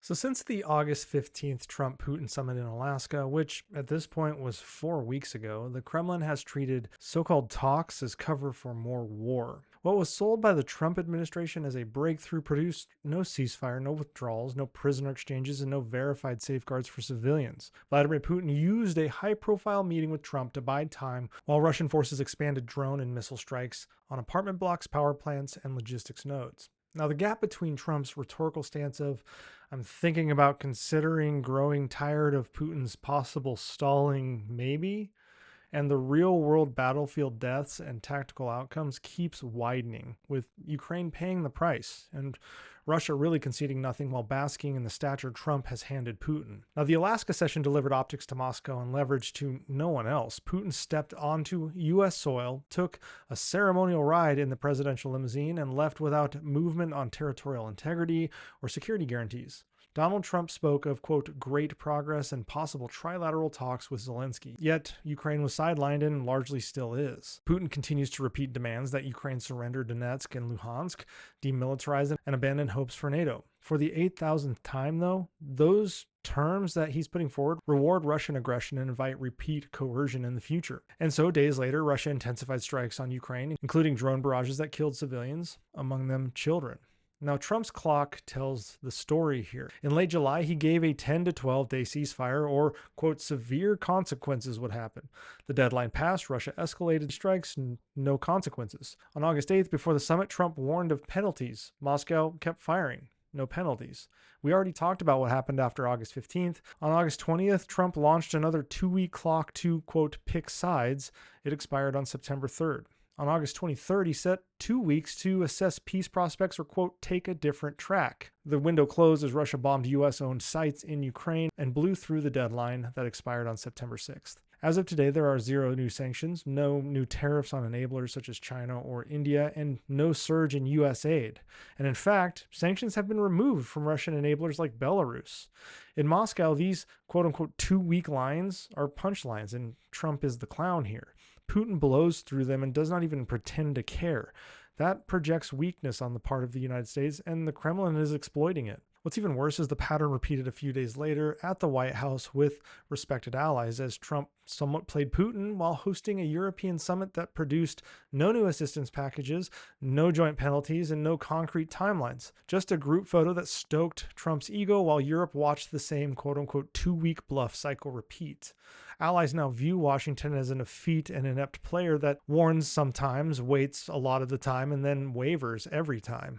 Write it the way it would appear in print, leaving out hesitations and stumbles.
So, since the August 15th Trump Putin summit in Alaska, which at this point was 4 weeks ago, the Kremlin has treated so called talks as cover for more war. What was sold by the Trump administration as a breakthrough produced no ceasefire, no withdrawals, no prisoner exchanges, and no verified safeguards for civilians. Vladimir Putin used a high profile meeting with Trump to buy time while Russian forces expanded drone and missile strikes on apartment blocks, power plants, and logistics nodes. Now, the gap between Trump's rhetorical stance of, I'm thinking about considering growing tired of Putin's possible stalling, maybe, and the real world battlefield deaths and tactical outcomes keeps widening, with Ukraine paying the price and Russia really conceding nothing while basking in the stature Trump has handed Putin. Now, the Alaska session delivered optics to Moscow and leverage to no one else. Putin stepped onto U.S. soil, took a ceremonial ride in the presidential limousine, and left without movement on territorial integrity or security guarantees. Donald Trump spoke of, quote, great progress and possible trilateral talks with Zelensky. Yet, Ukraine was sidelined and largely still is. Putin continues to repeat demands that Ukraine surrender Donetsk and Luhansk, demilitarize them, and abandon hopes for NATO. For the 8,000th time, though, those terms that he's putting forward reward Russian aggression and invite repeat coercion in the future. And so, days later, Russia intensified strikes on Ukraine, including drone barrages that killed civilians, among them children. Now, Trump's clock tells the story here. In late July, he gave a 10 to 12 day ceasefire or, quote, severe consequences would happen. The deadline passed, Russia escalated strikes, no consequences. On August 8th, before the summit, Trump warned of penalties. Moscow kept firing. No penalties. We already talked about what happened after August 15th. On August 20th, Trump launched another 2 week clock to, quote, pick sides. It expired on September 3rd. On August 23rd, he set 2 weeks to assess peace prospects or, quote, take a different track. The window closed as Russia bombed U.S. owned sites in Ukraine and blew through the deadline that expired on September 6th. As of today, there are 0 new sanctions, no new tariffs on enablers such as China or India, and no surge in U.S. aid. And in fact, sanctions have been removed from Russian enablers like Belarus. In Moscow, these quote-unquote 2 week lines are punchlines, and Trump is the clown here. Putin blows through them and does not even pretend to care. That projects weakness on the part of the United States, and the Kremlin is exploiting it. What's even worse is the pattern repeated a few days later at the White House with respected allies, as Trump somewhat played Putin while hosting a European summit that produced no new assistance packages, no joint penalties, and no concrete timelines. Just a group photo that stoked Trump's ego while Europe watched the same quote-unquote 2 week bluff cycle repeat. Allies now view Washington as an effete and inept player that warns sometimes, waits a lot of the time, and then wavers every time.